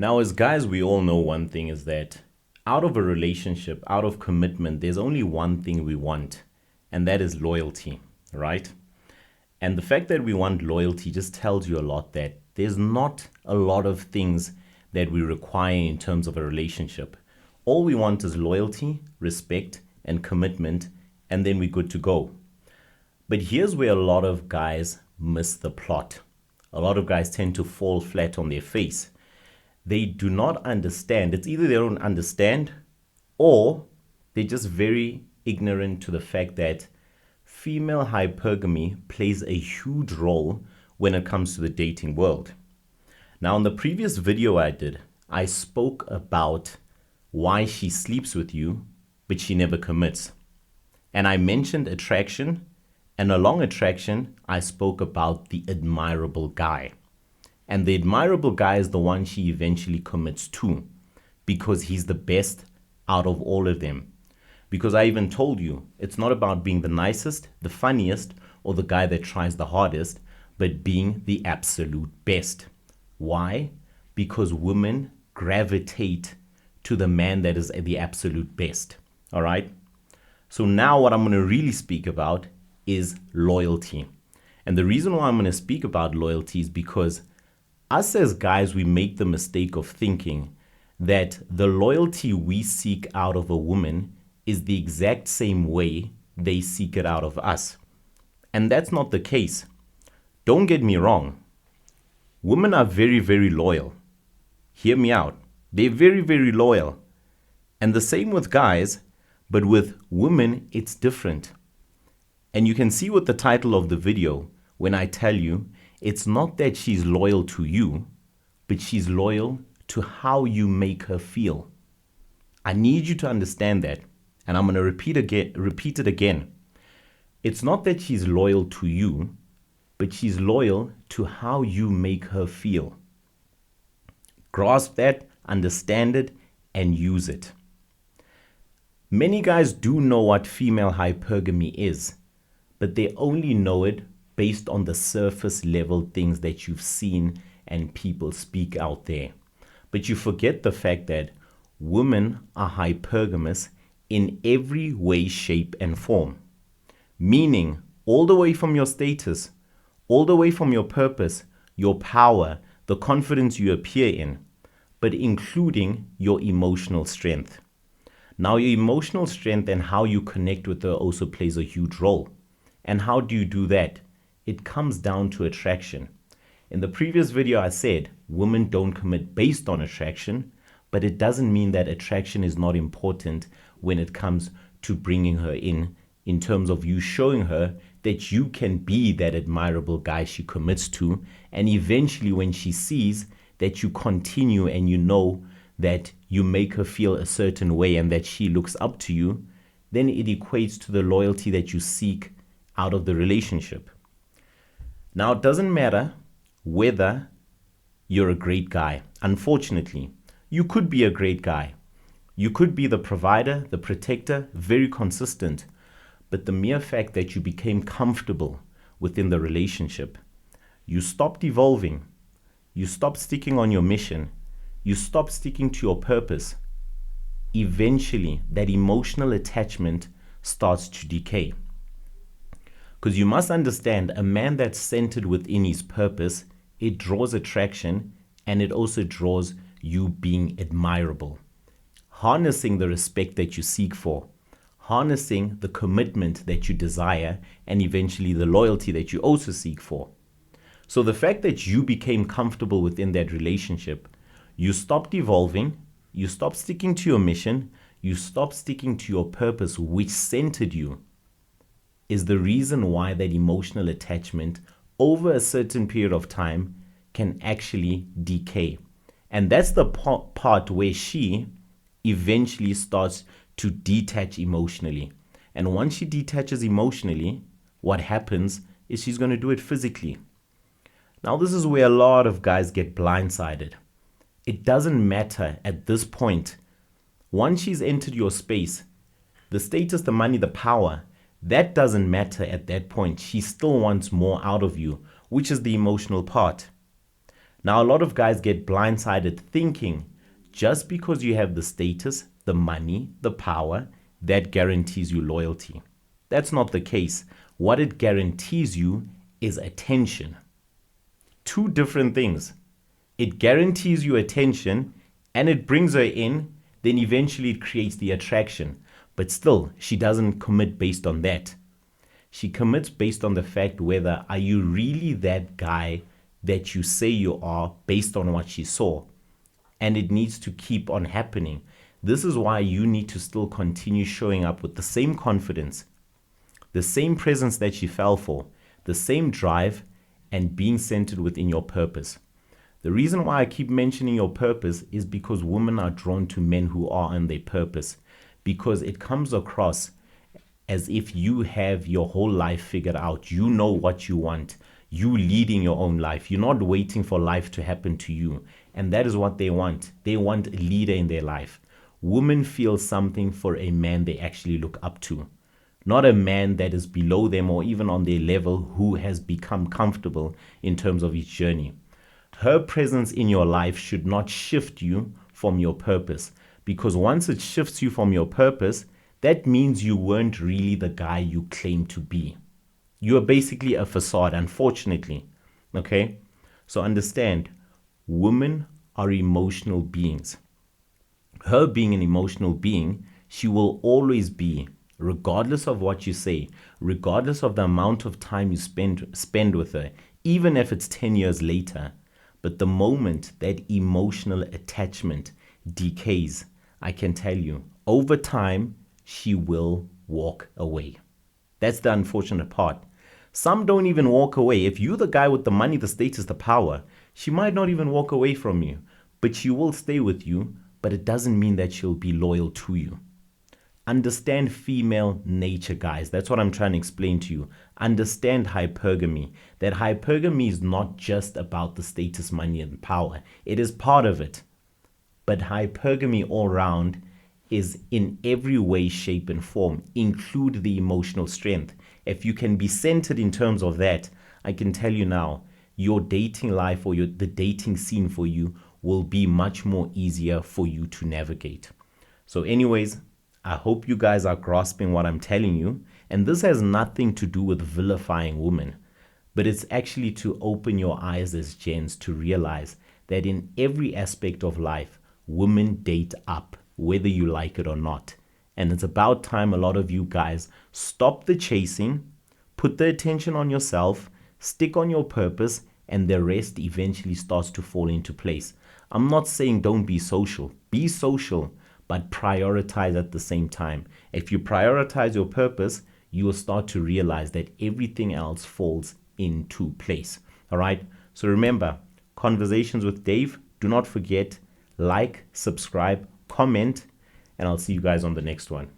Now, as guys, we all know one thing is that out of a relationship, out of commitment, there's only one thing we want, and that is loyalty, right? And the fact that we want loyalty just tells you a lot that there's not a lot of things that we require in terms of a relationship. All we want is loyalty, respect, and commitment, and then we're good to go. But here's where a lot of guys miss the plot. A lot of guys tend to fall flat on their face. They do not understand. It's either they don't understand or they're just very ignorant to the fact that female hypergamy plays a huge role when it comes to the dating world. Now, in the previous video I did, I spoke about why she sleeps with you, but she never commits. And I mentioned attraction, and along attraction, I spoke about the admirable guy. And the admirable guy is the one she eventually commits to because he's the best out of all of them. Because I even told you, it's not about being the nicest, the funniest, or the guy that tries the hardest, but being the absolute best. Why? Because women gravitate to the man that is the absolute best. All right? So now what I'm going to really speak about is loyalty. And the reason why I'm going to speak about loyalty is because us as guys, we make the mistake of thinking that the loyalty we seek out of a woman is the exact same way they seek it out of us. And that's not the case. Don't get me wrong. Women are very, very loyal. Hear me out. They're very, very loyal. And the same with guys, but with women, it's different. And you can see with the title of the video when I tell you, it's not that she's loyal to you, but she's loyal to how you make her feel. I need you to understand that. And I'm going to repeat it again. It's not that she's loyal to you, but she's loyal to how you make her feel. Grasp that, understand it, and use it. Many guys do know what female hypergamy is, but they only know it based on the surface level things that you've seen and people speak out there. But you forget the fact that women are hypergamous in every way, shape, and form. Meaning, all the way from your status, all the way from your purpose, your power, the confidence you appear in, but including your emotional strength. Now, your emotional strength and how you connect with her also plays a huge role. And how do you do that? It comes down to attraction. In the previous video, I said women don't commit based on attraction, but it doesn't mean that attraction is not important when it comes to bringing her in terms of you showing her that you can be that admirable guy she commits to. And eventually when she sees that you continue and you know that you make her feel a certain way and that she looks up to you, then it equates to the loyalty that you seek out of the relationship. Now, it doesn't matter whether you're a great guy. Unfortunately, you could be a great guy. You could be the provider, the protector, very consistent. But the mere fact that you became comfortable within the relationship, you stopped evolving, you stopped sticking on your mission, you stopped sticking to your purpose, eventually that emotional attachment starts to decay. Because you must understand, a man that's centered within his purpose, it draws attraction and it also draws you being admirable. Harnessing the respect that you seek for, harnessing the commitment that you desire, and eventually the loyalty that you also seek for. So the fact that you became comfortable within that relationship, you stopped evolving, you stopped sticking to your mission, you stopped sticking to your purpose, which centered you, is the reason why that emotional attachment over a certain period of time can actually decay. And that's the part where she eventually starts to detach emotionally. And once she detaches emotionally, what happens is she's going to do it physically. Now, this is where a lot of guys get blindsided. It doesn't matter at this point. Once she's entered your space, the status, the money, the power, that doesn't matter at that point. She still wants more out of you, which is the emotional part. Now, a lot of guys get blindsided thinking just because you have the status, the money, the power, that guarantees you loyalty. That's not the case. What it guarantees you is attention. Two different things. It guarantees you attention and it brings her in, then eventually it creates the attraction. But still, she doesn't commit based on that. She commits based on the fact whether are you really that guy that you say you are based on what she saw. And it needs to keep on happening. This is why you need to still continue showing up with the same confidence, the same presence that she fell for, the same drive, and being centered within your purpose. The reason why I keep mentioning your purpose is because women are drawn to men who are on their purpose, because it comes across as if you have your whole life figured out. You know what you want. You leading your own life. You're not waiting for life to happen to you. And that is what they want. They want a leader in their life. Women feel something for a man they actually look up to, not a man that is below them or even on their level who has become comfortable in terms of his journey. Her presence in your life should not shift you from your purpose, because once it shifts you from your purpose, that means you weren't really the guy you claim to be. You are basically a facade, unfortunately. Okay? So understand, women are emotional beings. Her being an emotional being, she will always be, regardless of what you say, regardless of the amount of time you spend with her, even if it's 10 years later. But the moment that emotional attachment decays, I can tell you, over time, she will walk away. That's the unfortunate part. Some don't even walk away. If you're the guy with the money, the status, the power, she might not even walk away from you, but she will stay with you, but it doesn't mean that she'll be loyal to you. Understand female nature, guys. That's what I'm trying to explain to you. Understand hypergamy. That hypergamy is not just about the status, money, and power. It is part of it. But hypergamy all around is in every way, shape, and form. Include the emotional strength. If you can be centered in terms of that, I can tell you now, your dating life or the dating scene for you will be much more easier for you to navigate. So anyways, I hope you guys are grasping what I'm telling you. And this has nothing to do with vilifying women, but it's actually to open your eyes as gents to realize that in every aspect of life, women date up, whether you like it or not. And it's about time a lot of you guys stop the chasing, put the attention on yourself, stick on your purpose, and the rest eventually starts to fall into place. I'm not saying don't be social, but prioritize at the same time. If you prioritize your purpose, you will start to realize that everything else falls into place. All right. So remember, Conversations with Dave. Do not forget, like, subscribe, comment, and I'll see you guys on the next one.